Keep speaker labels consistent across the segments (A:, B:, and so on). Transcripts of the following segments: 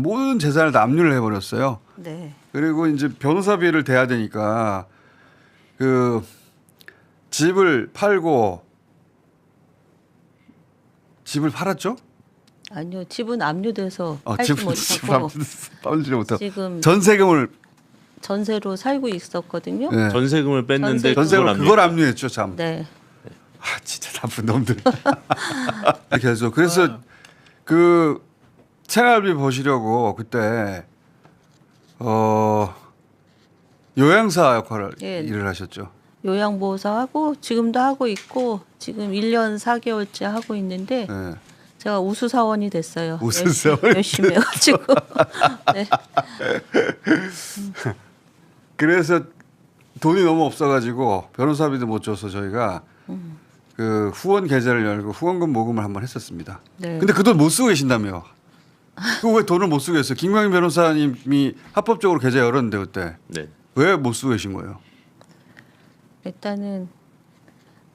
A: 모든 재산을 다 압류를 해버렸어요.
B: 네.
A: 그리고 이제 변호사비를 대야 되니까 그 집을 팔고 집을 팔았죠?
B: 아니요. 집은 압류돼서
A: 집을
B: 못하고
A: 팔지 못하고
B: 지금
A: 전세금을
B: 전세로 살고 있었거든요.
A: 네.
C: 전세금을 뺐는데
A: 전세금을 그걸 압류했죠, 참.
B: 네.
A: 아, 진짜 나쁜 놈들. 이렇게 해서 그래서 그 생활비 버시려고 그때 요양사 역할을
B: 예.
A: 일을 하셨죠.
B: 요양보호사 하고 지금도 하고 있고 지금 1년 4개월째 하고 있는데
A: 네.
B: 제가 우수사원이 됐어요.
A: 우수사원이
B: 열심히 해가지고. 네.
A: 그래서 돈이 너무 없어가지고 변호사비도 못 줘서 저희가 그 후원 계좌를 열고 후원금 모금을 한번 했었습니다.
B: 네.
A: 근데 그 돈 못 쓰고 계신다며. 그 왜 돈을 못 쓰고 계세요? 김광인 변호사님이 합법적으로 계좌 열었는데 그때
C: 네.
A: 왜 못 쓰고 계신 거예요?
B: 일단은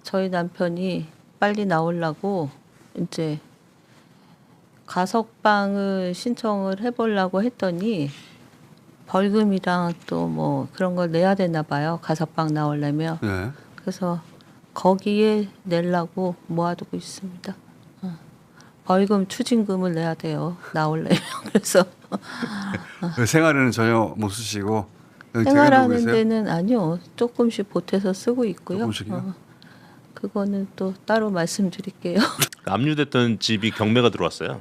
B: 저희 남편이 빨리 나오려고 이제 가석방을 신청을 해보려고 했더니 벌금이랑 또 뭐 그런 걸 내야 되나 봐요. 가석방 나오려면.
A: 네.
B: 그래서 거기에 내려고 모아두고 있습니다. 벌금 추징금을 내야 돼요. 나오려면. 그래서
A: 그 생활에는 전혀 못 쓰시고
B: 생활하는
A: 계세요?
B: 데는 아니요. 조금씩 보태서 쓰고 있고요.
A: 조금씩이요?
B: 그거는 또 따로 말씀드릴게요.
C: 압류됐던 집이 경매가 들어왔어요.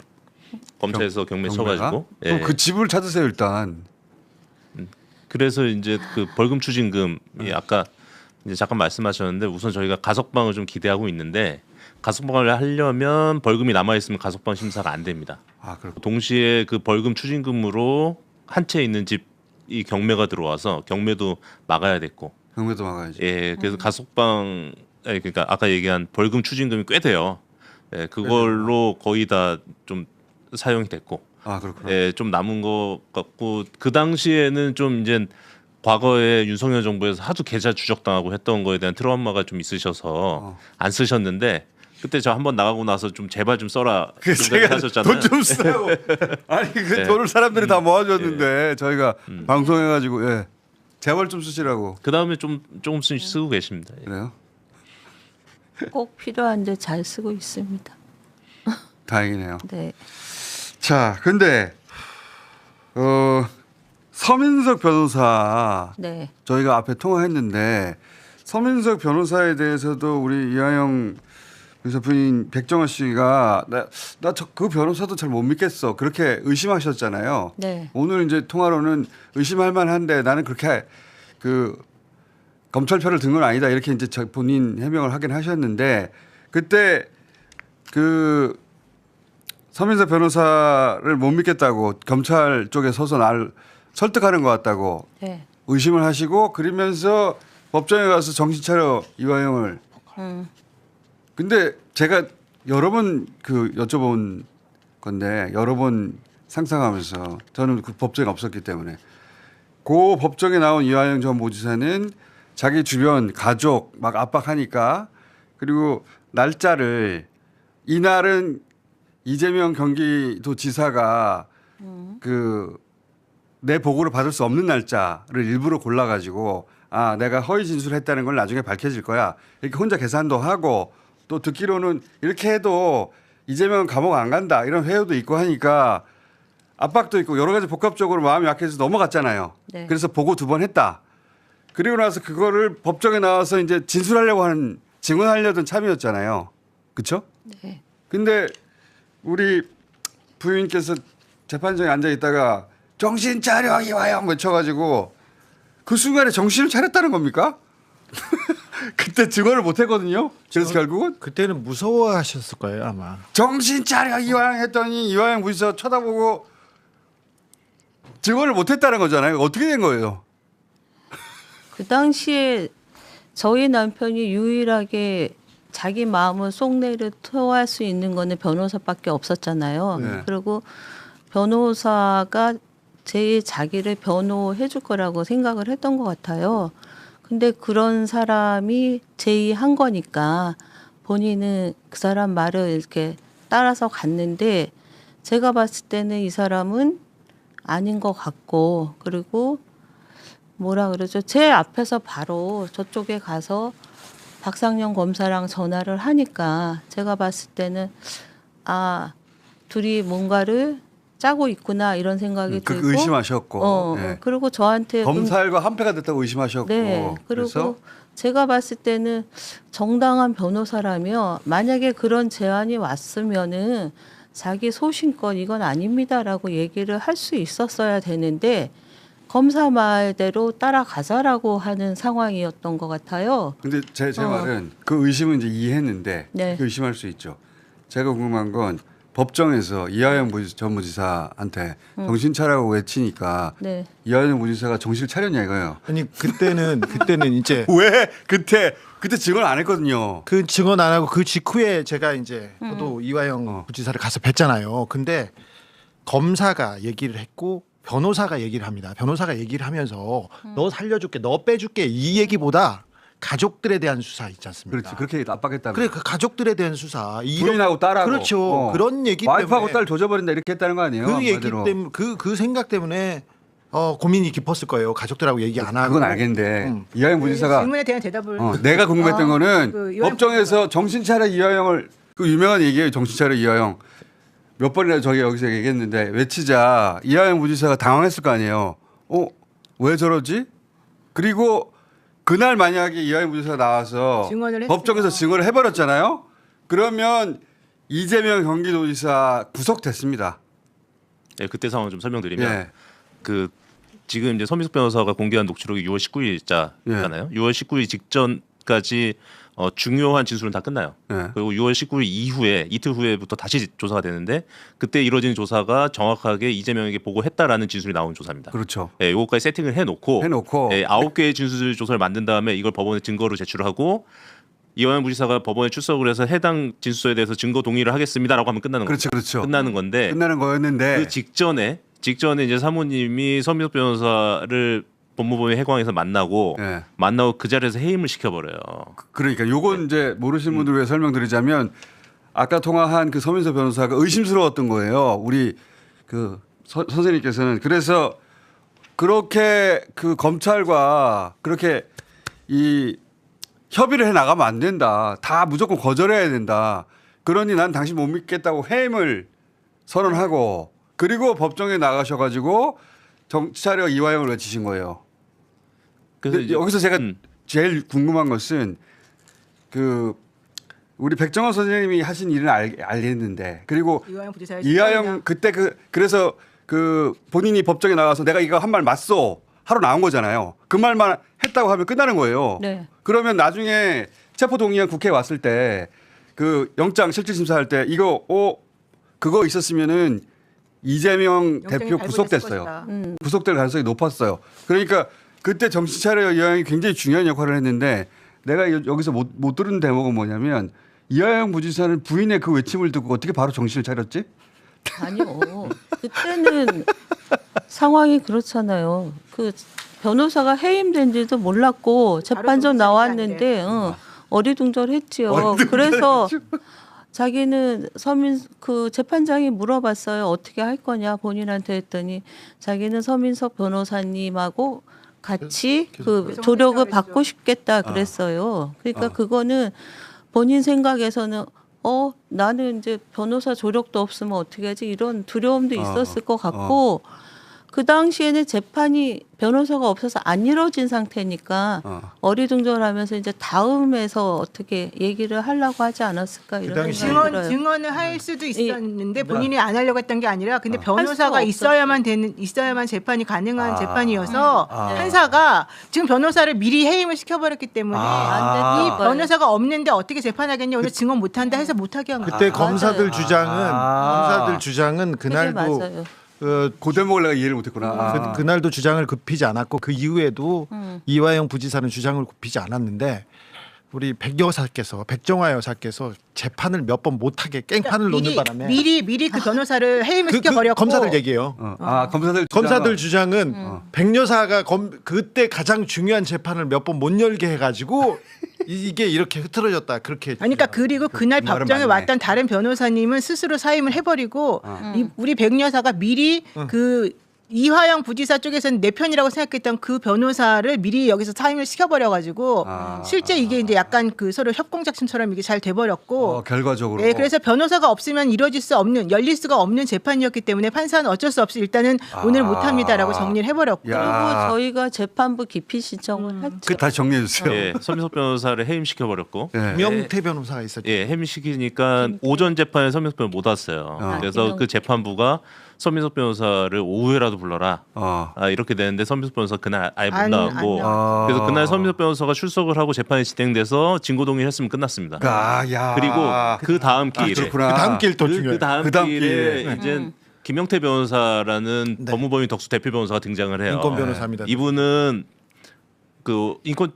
C: 검찰에서 경매 쳐가지고. 예.
A: 그럼 그 집을 찾으세요 일단.
C: 그래서 이제 그 벌금 추징금이 아까 이제 잠깐 말씀하셨는데 우선 저희가 가석방을 좀 기대하고 있는데 가석방을 하려면 벌금이 남아 있으면 가석방 심사가 안 됩니다.
A: 아 그렇고.
C: 동시에 그 벌금 추징금으로 한 채 있는 집이 경매가 들어와서 경매도 막아야 됐고.
A: 경매도 막아야지.
C: 예, 그래서 가석방 그러니까 아까 얘기한 벌금 추징금이 꽤 돼요. 예, 그걸로 거의 다 좀 사용이 됐고.
A: 아 그렇구나.
C: 예, 좀 남은 것 같고 그 당시에는 좀 이제 과거에 윤석열 정부에서 하도 계좌 추적당하고 했던 거에 대한 트라우마가 좀 있으셔서 안 쓰셨는데 그때 저 한번 나가고 나서 좀 제발 좀 써라
A: 제가
C: 하셨잖아요.
A: 돈 좀 쓰라고. 아니 그
C: 네.
A: 돈을 사람들이 다 모아줬는데 저희가 방송해가지고 예. 제발 좀 쓰시라고.
C: 그 다음에 좀 조금씩 쓰고 계십니다. 예.
A: 그래요?
B: 꼭 필요한데 잘 쓰고 있습니다.
A: 다행이네요.
B: 네.
A: 자, 근데 서민석 변호사
B: 네.
A: 저희가 앞에 통화했는데 서민석 변호사에 대해서도 우리 이하영 변호사 부인 백정아 씨가 나 그 변호사도 잘 못 믿겠어 그렇게 의심하셨잖아요.
B: 네.
A: 오늘 이제 통화로는 의심할 만한데 나는 그렇게 그 검찰표를 든 건 아니다 이렇게 이제 본인 해명을 하긴 하셨는데 그때 그 서민석 변호사를 못 믿겠다고 검찰 쪽에 서서 날 설득하는 것 같다고
B: 네.
A: 의심을 하시고 그러면서 법정에 가서 정신 차려 이화영을. 근데 제가 여러 번 그 여쭤본 건데 여러 번 상상하면서 저는 그 법정에 없었기 때문에 그 법정에 나온 이화영 전 모지사는 자기 주변 가족 막 압박하니까 그리고 날짜를 이날은 이재명 경기도지사가 그 내 보고를 받을 수 없는 날짜를 일부러 골라가지고 아 내가 허위 진술했다는 걸 나중에 밝혀질 거야 이렇게 혼자 계산도 하고 또 듣기로는 이렇게 해도 이재명은 감옥 안 간다 이런 회유도 있고 하니까 압박도 있고 여러 가지 복합적으로 마음이 약해서 넘어갔잖아요.
B: 네.
A: 그래서 보고 2번 했다. 그리고 나서 그거를 법정에 나와서 이제 진술하려고 하는 증언하려던 참이었잖아요. 그렇죠?
B: 네.
A: 근데 우리 부인께서 재판장에 앉아 있다가 정신 차려 이화영 외쳐가지고 그 순간에 정신을 차렸다는 겁니까? 그때 증언을 못 했거든요. 그래서 결국은
D: 그때는 무서워하셨을 거예요 아마.
A: 정신 차려 이화영 했더니 이화영 부지사 쳐다보고 증언을 못 했다는 거잖아요. 어떻게 된 거예요?
B: 그 당시에 저희 남편이 유일하게 자기 마음을 속내를 토할 수 있는 거는 변호사밖에 없었잖아요.
A: 네.
B: 그리고 변호사가 제일 자기를 변호해 줄 거라고 생각을 했던 것 같아요. 근데 그런 사람이 제의한 거니까 본인은 그 사람 말을 이렇게 따라서 갔는데 제가 봤을 때는 이 사람은 아닌 것 같고 그리고 뭐라 그러죠? 제 앞에서 바로 저쪽에 가서 박상영 검사랑 전화를 하니까 제가 봤을 때는 아 둘이 뭔가를 짜고 있구나 이런 생각이
A: 그
B: 들고
A: 의심하셨고 예.
B: 그리고 저한테
A: 검찰과 한패가 됐다고 의심하셨고
B: 네 그리고
A: 그래서
B: 제가 봤을 때는 정당한 변호사라면 만약에 그런 제안이 왔으면은 자기 소신껏 이건 아닙니다라고 얘기를 할 수 있었어야 되는데 검사 말대로 따라가자라고 하는 상황이었던 것 같아요.
A: 근데 제 말은 그 의심은 이제 이해했는데
B: 네.
A: 그 의심할 수 있죠. 제가 궁금한 건 법정에서 이하영 전 부지사한테 정신 차라고 외치니까
B: 네.
A: 이하영 부지사가 정신을 차렸냐 이거예요.
D: 아니 그때는 이제
A: 왜 그때 증언 안 했거든요.
D: 그 증언 안 하고 그 직후에 제가 이제 저도 이화영 부지사를 가서 뵀잖아요. 근데 검사가 얘기를 했고 변호사가 얘기를 합니다. 변호사가 얘기를 하면서 너 살려줄게, 너 빼줄게 이 얘기보다 가족들에 대한 수사 있지 않습니까?
A: 그렇지 그렇게 압박했다면.
D: 그래 그 가족들에 대한 수사
A: 부인하고 딸하고
D: 그렇죠. 그런 얘기
A: 와이프하고
D: 때문에
A: 딸 조져버린다 이렇게 했다는 거 아니에요?
D: 그 얘기
A: 한마디로.
D: 때문에 그 생각 때문에 고민이 깊었을 거예요. 가족들하고 얘기 안 하고.
A: 그건 알겠는데 이하영 부지사가
E: 질문에 대한 대답을
A: 내가 궁금했던 거는
E: 그 이화영
A: 법정에서 정신 차려 이하영을 그 유명한 얘기예요. 정신 차려 이하영 몇 번이나 저기 여기서 얘기했는데 외치자 이하영 부지사가 당황했을 거 아니에요. 왜 저러지? 그리고 그날 만약에 이하영 부지사가 나와서
E: 증언을
A: 법정에서
E: 했으면.
A: 증언을 해버렸잖아요. 그러면 이재명 경기도지사 구속됐습니다.
C: 네, 그때 상황 좀 설명드리면
A: 예.
C: 그 지금 이제 서민석 변호사가 공개한 녹취록이 6월 19일자잖아요. 6월 19일 직전까지 중요한 진술은 다 끝나요.
A: 예.
C: 그리고 6월 19일 이후에 이틀 후에부터 다시 조사가 되는데 그때 이루어진 조사가 정확하게 이재명에게 보고했다라는 진술이 나온 조사입니다.
A: 그렇죠.
C: 예, 요거까지 세팅을 해놓고
A: 해놓고.
C: 예, 9개의 진술 조서를 만든 다음에 이걸 법원에 증거로 제출하고 이화영 부지사가 법원에 출석을 해서 해당 진술서에 대해서 증거 동의를 하겠습니다라고 하면 끝나는 거죠.
A: 그렇죠.
C: 끝나는 건데
A: 끝나는 거였는데
C: 그 직전에 이제 사모님이 서민석 변호사를 법무부의 해광에서 만나고
A: 예.
C: 그 자리에서 해임을 시켜버려요.
A: 그러니까 요건 이제 모르시는 분들 위해 설명드리자면 아까 통화한 그 서민석 변호사가 의심스러웠던 거예요. 우리 그 선생님께서는 그래서 그렇게 그 검찰과 그렇게 이 협의를 해 나가면 안 된다. 다 무조건 거절해야 된다. 그러니 난 당신 못 믿겠다고 해임을 선언하고 그리고 법정에 나가셔가지고 정치 차려 이화영을 외치신 거예요.
C: 그래서
A: 근데 여기서 제가
C: 음.
A: 제일 궁금한 것은 그 우리 백정원 선생님이 하신 일은 알겠는데 그리고
E: 이화영 부지사의
A: 이하영 그때 그래서 그 본인이 법정에 나가서 내가 이거 한 말 맞소 하러 나온 거잖아요. 그 말만 했다고 하면 끝나는 거예요.
B: 네.
A: 그러면 나중에 체포동의안 국회에 왔을 때 그 영장 실질심사할 때 이거 그거 있었으면은 이재명 대표
E: 발부됐을
A: 구속됐어요.
E: 것이다.
A: 구속될 가능성이 높았어요. 그러니까 그때 정신 차려 이하영이 굉장히 중요한 역할을 했는데 내가 여기서 못 들은 대목은 뭐냐면 이하영 부지사는 부인의 그 외침을 듣고 어떻게 바로 정신을 차렸지?
B: 아니요. 그때는 상황이 그렇잖아요. 그 변호사가 해임된지도 몰랐고 재판전 나왔는데 어리둥절했지요. 그래서 자기는 그 재판장이 물어봤어요. 어떻게 할 거냐 본인한테 했더니 자기는 서민석 변호사님하고 같이 그
E: 계속
B: 조력을
E: 하겠다
B: 받고
E: 그랬죠.
B: 싶겠다 그랬어요. 그러니까 그거는 본인 생각에서는 나는 이제 변호사 조력도 없으면 어떻게 하지 이런 두려움도 있었을 것 같고 그 당시에는 재판이 변호사가 없어서 안 이루어진 상태니까 어리둥절하면서 이제 다음에서 어떻게 얘기를 하려고 하지 않았을까 이런
D: 당시
B: 생각이 들어요.
E: 증언을 할 수도 있었는데 본인이 안 하려고 했던 게 아니라 근데
B: 수가
E: 변호사가 있어야만 재판이 가능한 재판이어서 판사가 지금 변호사를 미리 해임을 시켜버렸기 때문에
B: 안
E: 이
B: 됐던 거예요.
E: 변호사가 없는데 어떻게 재판하겠냐 오늘 증언 못한다 해서 못하게 한 거예요.
D: 그때
B: 맞아요.
D: 검사들 주장은
B: 그게
D: 그날도
B: 맞아요.
A: 그 대목을 내가 이해를 못했구나.
D: 그날도 주장을 굽히지 않았고 그 이후에도 이화영 부지사는 주장을 굽히지 않았는데 우리 백정화 여사께서 재판을 몇 번 못하게 깽판을 놓는 바람에
E: 미리 그 변호사를 해임을 시켜버렸고
D: 검사들 얘기예요. 검사들 주장은 백 여사가 그때 가장 중요한 재판을 몇 번 못 열게 해가지고 이게 이렇게 흐트러졌다 그렇게.
E: 그러니까 그리고 그날
A: 그 말은
E: 법정에
A: 맞네.
E: 왔던 다른 변호사님은 스스로 사임을 해버리고 우리 백 여사가 미리 그 이화영 부지사 쪽에서는 내 편이라고 생각했던 그 변호사를 미리 여기서 사임을 시켜버려가지고 실제 이게 이제 약간 그 서로 협공작심처럼 이게 잘 돼버렸고
A: 결과적으로.
E: 네, 그래서 변호사가 없으면 이루어질 수 없는 열릴 수가 없는 재판이었기 때문에 판사는 어쩔 수 없이 일단은 오늘 못합니다라고 정리를 해버렸고
A: 야.
B: 그리고 저희가 재판부 기피 신청을 했죠.
A: 그 다시 정리해 주세요.
C: 예, 서민석 변호사를 해임시켜 버렸고.
A: 예.
D: 김영태 변호사가 있었죠.
C: 예, 해임시키니까 오전 재판에 서민석 변호사 못 왔어요. 그래서
B: 김영태.
C: 그 재판부가 서민석 변호사를 오후에라도 불러라. 이렇게 되는데 서민석 변호사 그날 아예 못
E: 안
C: 나왔고.
E: 나왔죠.
C: 그래서 그날 서민석 변호사가 출석을 하고 재판이 진행돼서 증거 동의를 했으면 끝났습니다.
A: 야.
C: 그리고 그 다음 기일에
A: 그렇구나.
D: 그 다음 길 더 중요해요.
C: 그 다음
A: 그 다음
C: 기일에
A: 기회에.
C: 이제 김영태 변호사라는
D: 네.
C: 법무법인 덕수 대표 변호사가 등장을 해요.
D: 인권 변호사입니다.
C: 이분은 그 인권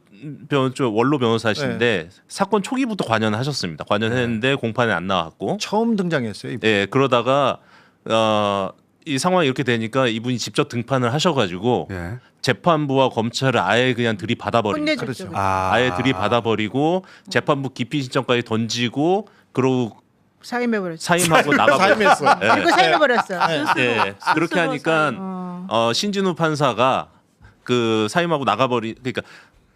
C: 변호 쪽 원로 변호사신데 사건 초기부터 관여하셨습니다. 관여했는데 공판에 안 나왔고,
D: 처음 등장했어요. 이분.
C: 예 그러다가 이 상황이 이렇게 되니까 이분이 직접 등판을 하셔가지고
A: 예.
C: 재판부와 검찰을 아예 그냥 들이받아버립니다.
E: 혼내줬죠.
D: 그렇죠.
C: 아예 들이받아버리고 재판부 기피 신청까지 던지고 그러고
E: 사임해버렸죠.
C: 사임하고 나가버렸어요.
D: 사임했어.
C: 예.
E: 그리고 사임해버렸어요.
C: 예, 그렇게 하니까 신진우 판사가 그 사임하고 그러니까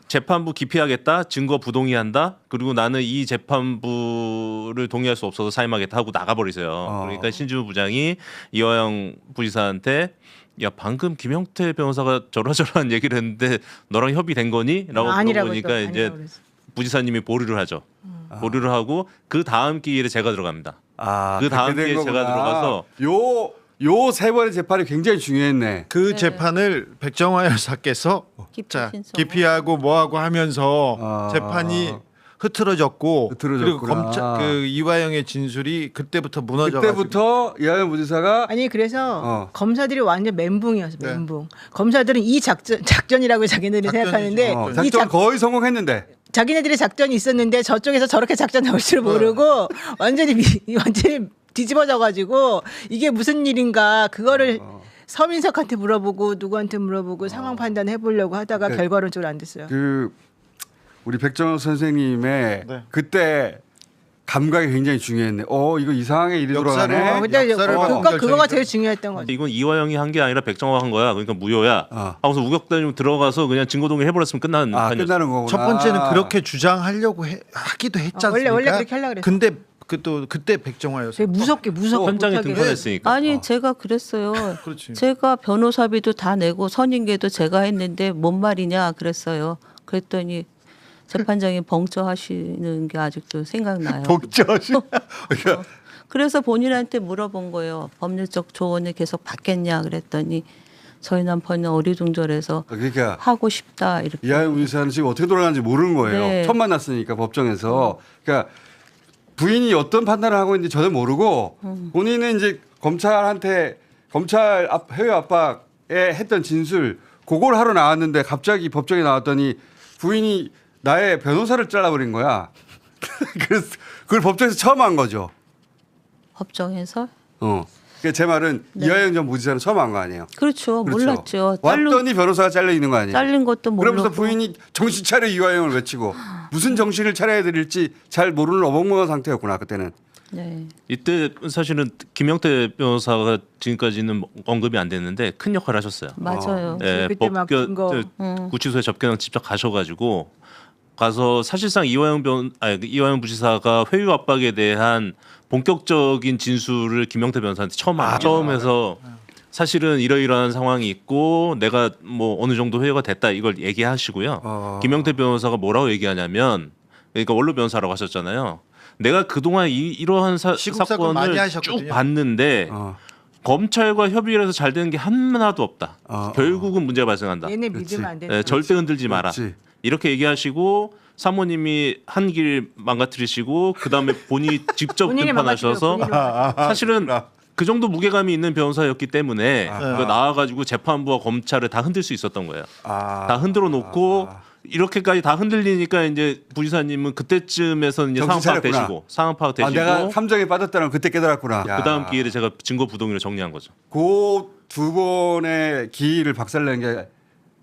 C: 재판부 기피하겠다, 증거 부동의한다, 그리고 나는 이 재판부를 동의할 수 없어서 사임하겠다 하고 나가버리세요. 그러니까 신진우 부장이 이화영 부지사한테 야 방금 김영태 변호사가 저러저러한 얘기를 했는데 너랑 협의된 거니? 라고
E: 아니라고
C: 물어보니까
E: 했죠.
C: 이제
E: 아니라고 그랬어요.
C: 부지사님이 보류를 하죠. 보류를 하고 그 다음 기일에 제가 들어갑니다. 그 다음
A: 그렇게 된
C: 기회에 제가
A: 거구나.
C: 들어가서
A: 요 세 번의 재판이 굉장히 중요했네.
D: 그 재판을 백정화 여사께서
B: 기피
D: 자
B: 신청을.
D: 기피하고 뭐하고 하면서
A: 아.
D: 재판이 흐트러졌고 그리고
A: 흐트러졌구나.
D: 검찰 그 이화영의 진술이 그때부터 무너져
A: 그때부터 이하연 부지사가
E: 아니 그래서
A: 어.
E: 검사들이 완전 멘붕이었어.
D: 네.
E: 멘붕. 검사들은 이 작전이라고 자기네들이
D: 작전이죠.
E: 생각하는데
D: 어,
E: 이
A: 작전 거의 성공했는데
E: 자기네들의 작전이 있었는데 저쪽에서 저렇게 작전 나올 줄 모르고 완전히 뒤집어져가지고 이게 무슨 일인가 그거를 서민석한테 물어보고 누구한테 물어보고 상황 판단해 보려고 하다가
A: 네.
E: 결과론적으로 안 됐어요.
A: 그 우리 백정호 선생님의
D: 네.
A: 그때 감각이 굉장히 중요했네. 이거 이상하게 일이
D: 역사를-
A: 돌아가네.
E: 근데
D: 역사를 바꾼
E: 그거가
D: 결정이죠.
E: 제일 중요했던 거죠.
C: 근데 이건 이화영이 한 게 아니라 백정화가 한 거야. 그러니까 무효야. 하고서 우격단이 들어가서 그냥 증거동의 해버렸으면 끝나는 판이었어.
A: 끝나는 거구나.
D: 첫 번째는 그렇게 주장하려고 하기도 했지 않습니까?
E: 원래 그렇게 하려고 그랬어.
D: 근데 그때 백정화 여사
E: 되게 무섭게
C: 현장에
E: 못하게.
C: 등판했으니까.
B: 아니 제가 그랬어요.
D: 그렇지.
B: 제가 변호사비도 다 내고 선임계도 제가 했는데 뭔 말이냐 그랬어요. 그랬더니 재판장이 벙쪄하시는 게 아직도 생각나요.
A: 복저시.
B: 그래서 본인한테 물어본 거예요. 법률적 조언을 계속 받겠냐 그랬더니 저희 남편은 어리둥절해서
A: 그러니까
B: 하고 싶다 이렇게.
A: 이하연 부지사는 지금 어떻게 돌아가는지 모르는 거예요.
B: 네.
A: 처음 만났으니까 법정에서. 그러니까 부인이 어떤 판단을 하고 있는지 전혀 모르고 본인은 이제 검찰 해외 압박에 했던 진술 그걸 하러 나왔는데 갑자기 법정에 나왔더니 부인이 나의 변호사를 잘라버린 거야. 그래서 그걸 법정에서 처음 한 거죠.
B: 법정에서
A: 그러니까 제 말은 이하영 전 부지사는 처음 한 거 아니에요.
B: 그렇죠.
A: 그렇죠.
B: 몰랐죠.
A: 왔더니 변호사가 잘려 있는 거 아니에요.
B: 잘린 것도 모르고.
A: 그러면서 부인이 정신 차려 이화영을 외치고 무슨 정신을 차려야 될지 잘 모르는 어벙벙한 상태였구나 그때는.
B: 네.
C: 이때 사실은 김영태 변호사가 지금까지는 언급이 안 됐는데 큰 역할을 하셨어요.
B: 맞아요.
C: 예,
E: 그때 막 증거.
C: 구치소에 접견을 직접 가셔가지고 가서 사실상 이화영 부지사가 회유 압박에 대한 본격적인 진술을 김영태 변호사한테 처음 해서 사실은 이러이러한 상황이 있고 내가 뭐 어느 정도 회유가 됐다 이걸 얘기하시고요. 김영태 변호사가 뭐라고 얘기하냐면 그러니까 원로 변호사라고 하셨잖아요. 내가 그동안 이러한
D: 시국 사건 많이
C: 사건을
D: 하셨거든요.
C: 쭉 봤는데 검찰과 협의를 해서 잘 되는 게 하나도 없다. 결국은 문제가 발생한다.
E: 얘네
A: 그렇지.
E: 믿으면 안 돼.
C: 절대 흔들지 마라.
A: 그렇지.
C: 이렇게 얘기하시고 사모님이 한 길 망가뜨리시고 그다음에 본인이 직접
E: 본인이
C: 등판하셔서
E: 망가뜨려,
C: 사실은 그 정도 무게감이 있는 변호사였기 때문에 그거 나와가지고 재판부와 검찰을 다 흔들 수 있었던 거예요. 다 흔들어 놓고 이렇게까지 다 흔들리니까 이제 부지사님은 그때쯤에서 이제 상황
A: 정신
C: 파악
A: 차렸구나.
C: 되시고 상황 파악 되시고
A: 내가 함정에 빠졌다는 걸 그때 깨달았구나.
C: 그다음 기회에 제가 증거 부동의를 정리한 거죠.
A: 그 두 번의 기일을 박살낸 게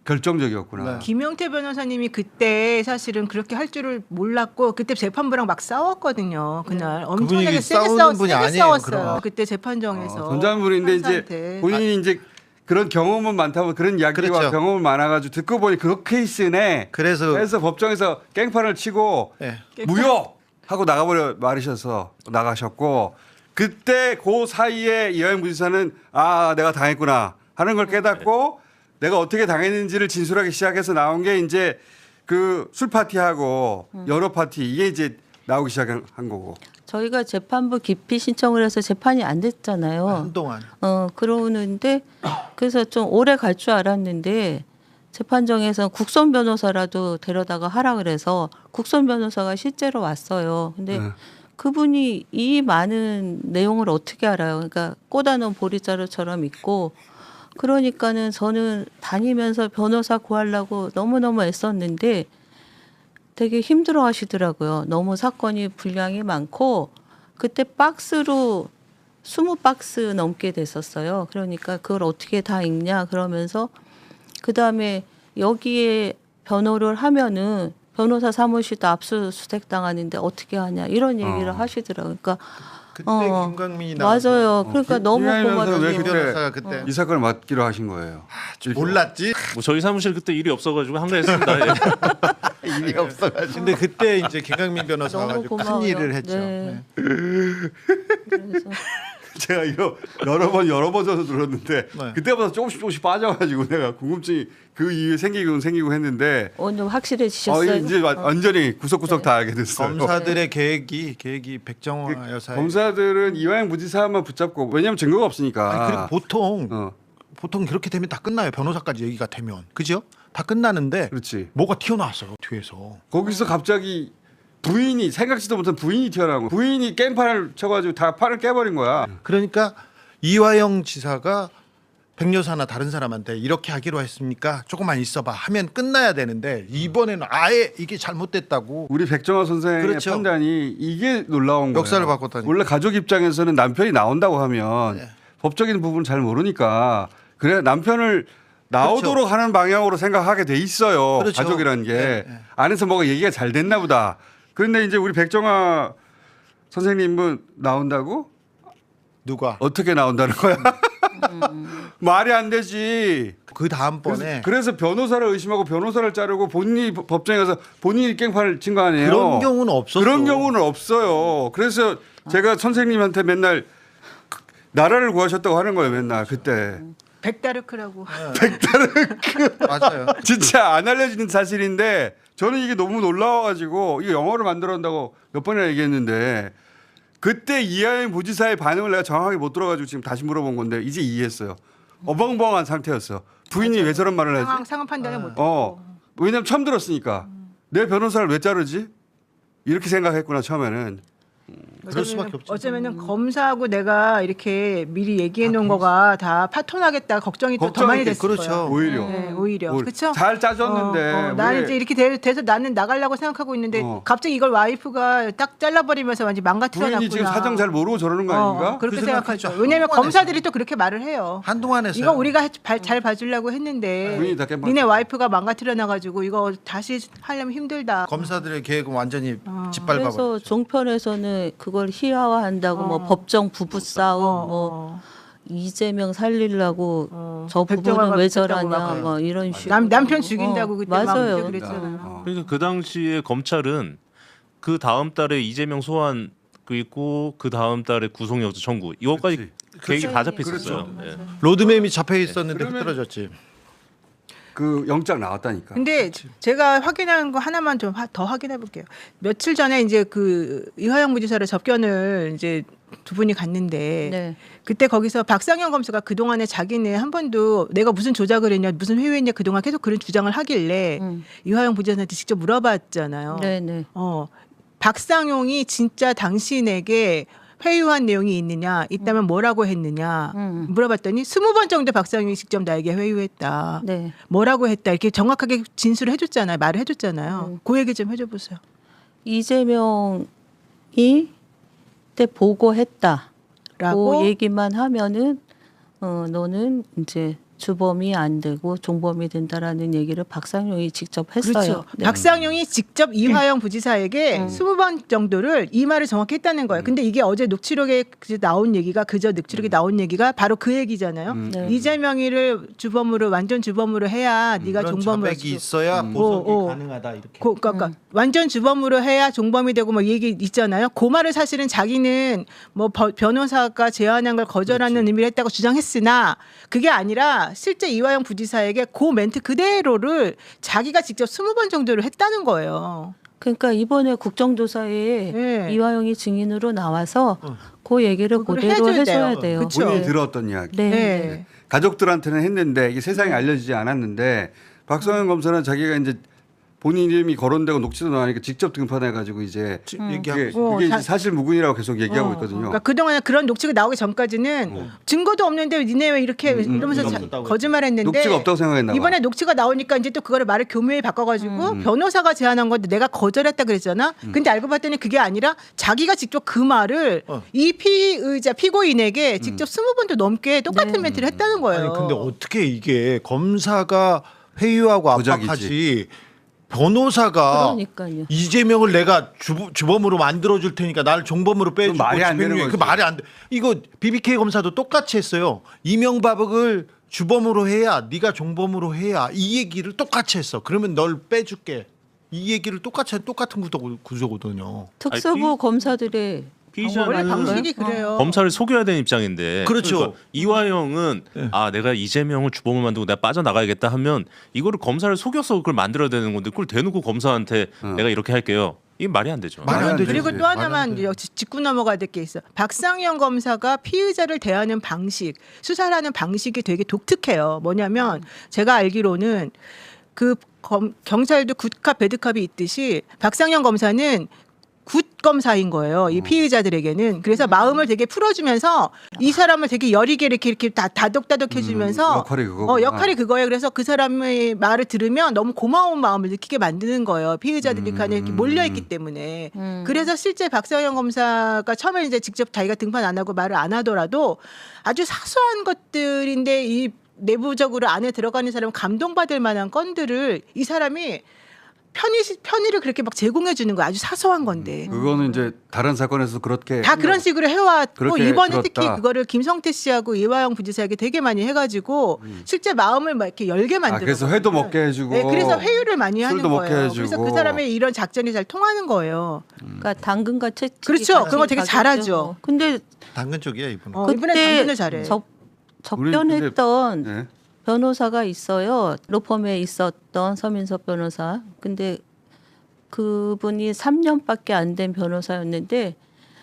A: 결정적이었구나.
E: 김영태 변호사님이 그때 사실은 그렇게 할 줄을 몰랐고 그때 재판부랑 막 싸웠거든요. 그날 엄청나게
D: 그분이
E: 세게
D: 싸우는
E: 싸웠어요.
D: 분이
E: 세게
D: 아니에요,
E: 싸웠어요.
D: 그럼.
E: 그때 재판정에서.
A: 전자물인데 이제
E: 판사한테.
A: 본인이 이제 그런 경험은 많다고 그런 이야기와
D: 그렇죠.
A: 경험은 많아가지고 듣고 보니 그 케이스네.
D: 그래서
A: 그래서 법정에서 깽판을 치고
D: 예.
A: 무효 하고 나가셨고 그때 그 사이에 이화영 부지사는 아 내가 당했구나 하는 걸 깨닫고 내가 어떻게 당했는지를 진술하기 시작해서 나온 게 이제 그 술 파티하고 여러 파티 이게 이제 나오기 시작한 거고.
B: 저희가 재판부 기피 신청을 해서 재판이 안 됐잖아요.
D: 한동안
B: 그러는데 그래서 좀 오래 갈 줄 알았는데 재판정에서 국선 변호사라도 데려다가 하라 그래서 국선 변호사가 실제로 왔어요. 근데
A: 네.
B: 그분이 이 많은 내용을 어떻게 알아요? 그러니까 꽂아놓은 보리자루처럼 있고 그러니까는 저는 다니면서 변호사 구하려고 너무너무 애썼는데 되게 힘들어 하시더라고요. 너무 사건이 분량이 많고 그때 박스로 20박스 넘게 됐었어요. 그러니까 그걸 어떻게 다 읽냐 그러면서 그다음에 여기에 변호를 하면은 변호사 사무실도 압수수색 당하는데 어떻게 하냐 이런 얘기를 하시더라고요. 그러니까
D: 그때 김광민이
B: 맞아요. 그러니까 너무
A: 이화영 변호사는 왜
B: 고맙죠.
D: 변호사가 그때
A: 이 사건을 맡기로 하신 거예요.
D: 몰랐지.
C: 뭐 저희 사무실 그때 일이 없어가지고 한가했습니다. 예.
D: 일이 없어가지고. 근데 그때 이제 김광민 변호사가
B: 너무
D: 아주 큰
B: 고마워요.
D: 일을 했죠.
B: 네.
D: 네.
B: 그래서
A: 제가 이거 여러 번 전에 들었는데
D: 네.
A: 그때보다 조금씩 빠져가지고 내가 궁금증이 그 이후에 생기고 했는데
B: 오늘 확실해지셨어요?
A: 이제 완전히 구석구석 다 알게 됐어요.
D: 검사들의 계획이 백정화 여사의
A: 검사들은 이화영 부지사만 붙잡고 왜냐하면 증거가 없으니까.
D: 아니, 그리고 보통 그렇게 되면 다 끝나요. 변호사까지 얘기가 되면 그죠? 다 끝나는데
A: 그렇지.
D: 뭐가 튀어나왔어요 뒤에서.
A: 거기서 갑자기 부인이 생각지도 못한 부인이 튀어나온 거야. 부인이 깽판을 쳐가지고 다 판을 깨버린 거야.
D: 그러니까 이화영 지사가 백여사나 다른 사람한테 이렇게 하기로 했으니까 조금만 있어봐 하면 끝나야 되는데 이번에는 아예 이게 잘못됐다고
A: 우리 백정화 선생의
D: 그렇죠.
A: 판단이 이게 놀라운 거예요.
D: 역사를 바꿨다니까.
A: 원래 가족 입장에서는 남편이 나온다고 하면
D: 네.
A: 법적인 부분을 잘 모르니까 그래 남편을 나오도록 하는 방향으로 생각하게 돼 있어요.
D: 그렇죠.
A: 가족이라는 게
D: 네, 네.
A: 안에서 뭐가 얘기가 잘 됐나 보다. 그런데 이제 우리 백정화 선생님은 나온다고?
D: 누가
A: 어떻게 나온다는 거야? 말이 안 되지.
D: 그 다음번에
A: 그래서 변호사를 의심하고 변호사를 자르고 본인이 법정에 가서 본인이 깽판을 친 거 아니에요?
D: 그런 경우는 없었어.
A: 그런 경우는 없어요. 그래서 제가 선생님한테 맨날 나라를 구하셨다고 하는 거예요. 맨날 그때.
E: 백다르크라고.
D: 맞아요.
A: 진짜 안 알려지는 사실인데 저는 이게 너무 놀라워가지고 이거 영어를 만들어온다고 몇 번이나 얘기했는데 그때 이하영 부지사의 반응을 내가 정확하게 못 들어가지고 지금 다시 물어본 건데 이제 이해했어요. 어벙벙한 상태였어. 부인이 왜 저런 말을 하지?
E: 상황 판단을 못했고.
A: 왜냐면 처음 들었으니까 내 변호사를 왜 자르지? 이렇게 생각했구나 처음에는.
D: 그럴 수밖에 없죠.
E: 어쩌면은 검사하고 내가 이렇게 미리 얘기해 놓은 거가 다 파토나겠다 걱정이 또 더 많이 됐을
D: 그렇죠.
E: 거야.
A: 오히려.
E: 네, 오히려. 그렇죠?
A: 잘 짜줬는데
E: 나는
A: 왜
E: 이제 이렇게 돼서 나는 나가려고 생각하고 있는데 갑자기 이걸 와이프가 딱 잘라버리면서 완전 망가뜨려놨구나.
A: 부인이 지금 사정 잘 모르고 저러는 거 아닌가?
E: 그렇게
D: 그
E: 생각하죠.
D: 생각했죠.
E: 왜냐하면
D: 한동안
E: 검사들이 또 그렇게 말을 해요.
D: 한동안 했어요.
E: 이거 우리가 잘 봐주려고 했는데
A: 부인이 다 깽판
E: 니네
A: 치고.
E: 와이프가 망가뜨려놔가지고 이거 다시 하려면 힘들다.
D: 검사들의 계획은 완전히
B: 그래서
D: 짓밟아버렸죠.
B: 종편에서는 그걸 희화화한다고 뭐 법정 부부 싸움 뭐 이재명 살리려고 저 부부는
E: 백정화가
B: 왜
E: 됐다고
B: 저러냐
E: 막
B: 뭐 이런 식으로
E: 남편 죽인다고 그때 막
B: 맞아요.
E: 그랬잖아요.
C: 그러니까 그 당시에 검찰은 그 다음 달에 이재명 소환 그리고 그 다음 달에 구속영장 청구 이거까지 계획이 다 잡혀 있었어요. 예.
D: 로드맵이 잡혀 있었는데
A: 그러면-
D: 흐트러졌지.
A: 그 영장 나왔다니까.
E: 근데 제가 확인한 거 하나만 좀 더 확인해 볼게요. 며칠 전에 이제 그 이화영 부지사를 접견을 이제 두 분이 갔는데
B: 네.
E: 그때 거기서 박상현 검사가 그동안에 자기는 한 번도 내가 무슨 조작을 했냐 무슨 회유했냐 그동안 계속 그런 주장을 하길래 이화영 부지사한테 직접 물어봤잖아요.
B: 네네.
E: 박상용이 진짜 당신에게 회유한 내용이 있다면 뭐라고 했느냐 물어봤더니 20번 정도 박상용이 직접 나에게 회유했다.
B: 네.
E: 뭐라고 했다 이렇게 정확하게 진술을 해줬잖아요. 말을 해줬잖아요. 그 얘기 좀 해줘 보세요.
B: 이재명이 그때 보고했다라고
E: 라고?
B: 얘기만 하면은 너는 이제 주범이 안 되고 종범이 된다라는 얘기를 박상용이 직접 했어요.
E: 그렇죠.
B: 네.
E: 박상용이 직접 이화영 부지사에게 20번 정도를 이 말을 정확히 했다는 거예요. 근데 이게 어제 녹취록에 나온 얘기가 그저 녹취록에 나온 얘기가 바로 그 얘기잖아요.
B: 네.
E: 이재명이를 주범으로 완전 주범으로 해야 네가
D: 그런
E: 종범으로
D: 자백이 있어야 보석이
E: 어.
D: 가능하다 이렇게.
E: 그러니까 완전 주범으로 해야 종범이 되고 뭐 이 얘기 있잖아요. 그 말을 사실은 자기는 뭐 변호사가 제안한 걸 거절하는 의미를 했다고 주장했으나 그게 아니라 실제 이화영 부지사에게 그 멘트 그대로를 자기가 직접 20번 정도를 했다는 거예요.
B: 그러니까 이번에 국정조사에
E: 네.
B: 이화영이 증인으로 나와서 그 얘기를
E: 그걸
B: 그대로
E: 해줘야
B: 해줘야
E: 돼요.
B: 돼요.
E: 그쵸.
A: 본인이 들었던 이야기.
B: 네.
E: 네.
A: 가족들한테는 했는데 이게 세상에 알려지지 않았는데 박성현 검사는 자기가 이제 본인 이름이 거론되고 녹취도 나가니까 직접 등판해가지고 이제
D: 얘기하고
A: 그게 이제 사실 무근이라고 계속 얘기하고 있거든요.
E: 그러니까 그동안 그런 녹취가 나오기 전까지는 증거도 없는데 니네 왜 이렇게 이러면서 거짓말했는데
A: 녹취가 없다고 생각했나 봐.
E: 이번에 녹취가 나오니까 이제 또 그거를 말을 교묘히 바꿔가지고 변호사가 제안한 건데 내가 거절했다 그랬잖아. 근데 알고 봤더니 그게 아니라 자기가 직접 그 말을 이 피의자 피고인에게 직접 20번도 넘게 똑같은 멘트를 했다는 거예요.
D: 아니 근데 어떻게 이게 검사가 회유하고
A: 조작이지.
D: 압박하지 변호사가
B: 그러니까요.
D: 이재명을 내가 주범으로 만들어 줄 테니까 나를 종범으로 빼주고
A: 그건 말이 안 되는
D: 집행유예. 그
A: 거지.
D: 말이 안 돼. 이거 BBK 검사도 똑같이 했어요. 이명박을 주범으로 해야 네가 종범으로 해야 이 얘기를 똑같이 했어. 그러면 널 빼줄게. 이 얘기를 똑같은 구조거든요.
B: 특수부
C: 아니,
B: 검사들의
E: 원래
C: 피의자는
E: 방식이 그래요.
C: 검사를 속여야 되는 입장인데
D: 그렇죠.
C: 그러니까 이화영은 아 내가 이재명을 주범을 만들고 내가 빠져나가야겠다 하면 이거를 검사를 속여서 그걸 만들어야 되는 건데 그걸 대놓고 검사한테 내가 이렇게 할게요. 이게 말이 안 되죠.
D: 말이 안 되죠.
E: 그리고 또
D: 말이 안
E: 하나만
D: 돼요.
E: 짚고 넘어가야 될 게 있어. 박상현 검사가 피의자를 대하는 방식, 수사를 하는 방식이 되게 독특해요. 뭐냐면 제가 알기로는 그 경찰도 굿캅 배드캅이 있듯이 박상현 검사는 굿 검사인 거예요. 이 피의자들에게는. 그래서 마음을 되게 풀어주면서 이 사람을 되게 여리게 이렇게 다독다독 해주면서
A: 역할이 그거구나.
E: 역할이 그거예요. 그래서 그 사람의 말을 들으면 너무 고마운 마음을 느끼게 만드는 거예요. 피의자들이 간에 이렇게 몰려있기 때문에. 그래서 실제 박상현 검사가 처음에 이제 직접 자기가 등판 안 하고 말을 안 하더라도 아주 사소한 것들인데 이 내부적으로 안에 들어가는 사람은 감동받을 만한 건들을 이 사람이 편의를 그렇게 막 제공해 주는 거 아주 사소한 건데
A: 그거는 이제 다른 사건에서 그렇게
E: 다 그런 식으로 해왔고
A: 그렇게
E: 이번에
A: 들었다.
E: 특히 그거를 김성태 씨하고 이화영 부지사에게 되게 많이 해가지고 실제 마음을 막 이렇게 열게 만들어.
A: 그래서 회도 먹게 해주고
E: 네, 그래서 회유를 많이 하는
A: 술도 먹게
E: 거예요.
A: 해주고.
E: 그래서 그 사람의 이런 작전이 잘 통하는 거예요.
B: 그러니까 당근과 채찍이
E: 그렇죠.
B: 같이
E: 그런 거 되게
B: 가겠죠.
E: 잘하죠.
B: 근데
D: 당근 쪽이야 이분은.
E: 이번에 당근을 잘해.
B: 접견했던
A: 네.
B: 변호사가 있어요. 로펌에 있었던 서민석 변호사. 근데 그분이 3년밖에 안 된 변호사였는데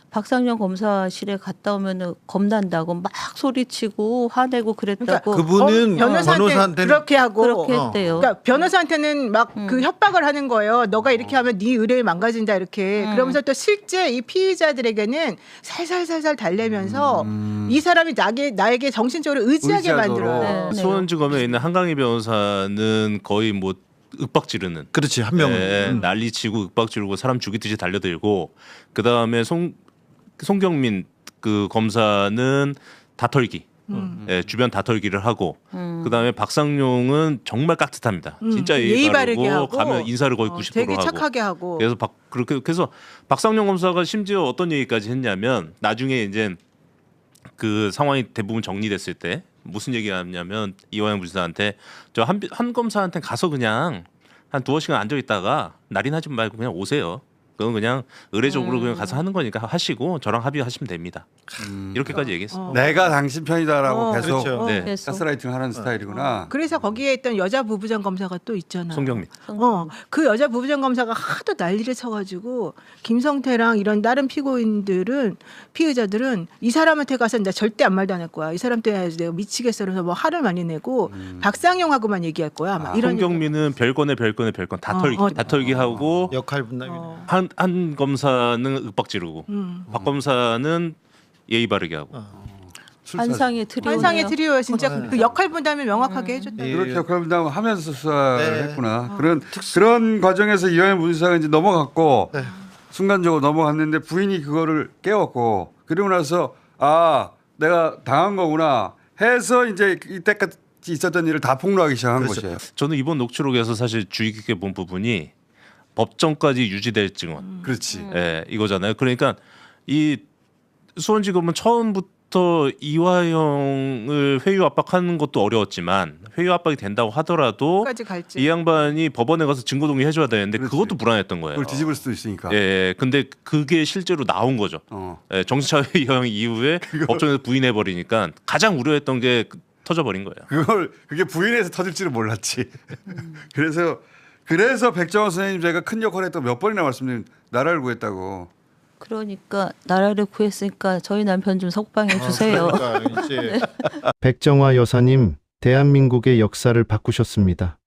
B: 박상현 검사실에 갔다 오면은 겁난다고 막 소리치고 화내고 그랬다고.
D: 그분은
E: 변호사한테는 그렇게 하고
B: 그렇게 했대요.
E: 그러니까 변호사한테는 막 그 협박을 하는 거예요. 너가 이렇게 하면 네 의뢰를 망가진다 이렇게. 그러면서 또 실제 이 피의자들에게는 살살살살 달래면서 이 사람이 나에게 정신적으로 의지하게
A: 의지하도록.
E: 만들어요.
B: 네.
C: 수원지검에 있는 한강희 변호사는 거의 뭐 윽박 지르는
D: 그렇지 한 명은.
C: 네, 난리치고 윽박 지르고 사람 죽이듯이 달려들고 그 다음에 송경민 그 검사는 다털기, 주변 다털기를 하고 그 다음에 박상용은 정말 깍듯합니다. 진짜
E: 예의
C: 예의
E: 바르게
C: 바르고
E: 하고
C: 가면 인사를 거의 90%
E: 되게
C: 하고.
E: 착하게 하고.
C: 그래서 그래서 박상용 검사가 심지어 어떤 얘기까지 했냐면 나중에 이제 그 상황이 대부분 정리됐을 때 무슨 얘기하냐면 이화영 부지사한테 저 한 검사한테 가서 그냥 한 2-3시간 앉아 있다가 날인하지 말고 그냥 오세요. 그건 그냥 의례적으로 그냥 가서 하는 거니까 하시고 저랑 합의하시면 됩니다. 이렇게까지 얘기했어.
A: 내가 당신 편이다라고 계속
D: 그렇죠.
C: 네.
B: 계속.
A: 가스라이팅 하는 스타일이구나.
E: 그래서 거기에 있던 여자 부부장 검사가 또 있잖아.
C: 송경민.
E: 그 여자 부부장 검사가 하도 난리를 쳐가지고 김성태랑 이런 다른 피의자들은 이 사람한테 가서 나 절대 아무 말도 안 할 거야. 이 사람 때문에 내가 미치겠어. 그래서 뭐 화를 많이 내고 박상용하고만 얘기할 거야. 막 이런.
C: 송경민은 별건에 다털기 다털기 하고
D: 역할 분담이.
C: 한 검사는 윽박 지르고 박 검사는 예의 바르게 하고.
B: 환상의 트리오.
E: 환상의 트리오에 진짜 그 역할 분담을 명확하게 해줬다.
A: 그렇게 역할 분담을 하면서 수사를
D: 네.
A: 했구나. 그런 과정에서 이화영 부지사가 이제 넘어갔고 순간적으로 넘어갔는데 부인이 그거를 깨웠고 그리고 나서 아 내가 당한 거구나 해서 이제 이때까지 있었던 일을 다 폭로하기 시작한
D: 그렇죠.
A: 것이에요.
C: 저는 이번 녹취록에서 사실 주의 깊게 본 부분이 법정까지 유지될 증언.
A: 그렇지.
C: 예, 이거잖아요. 그러니까 이 수원지검은 처음부터 이화영을 회유 압박하는 것도 어려웠지만 회유 압박이 된다고 하더라도
E: 끝까지 갈지.
C: 이 양반이 법원에 가서 증거 동의 해줘야 되는데
A: 그렇지.
C: 그것도 불안했던 거예요.
A: 그걸 뒤집을 수도 있으니까.
C: 예, 근데 그게 실제로 나온 거죠. 예, 정신차려 이후에 법정에서 부인해 버리니까 가장 우려했던 게 터져버린 거예요.
A: 그게 부인해서 터질지를 몰랐지. 그래서 백정원 선생님 제가 큰 역할을 했다고 몇 번이나 말씀드린 나라를 구했다고.
B: 그러니까 나라를 구했으니까 저희 남편 좀 석방해 주세요.
D: 그러니까 이제
F: 백정화 여사님, 대한민국의 역사를 바꾸셨습니다.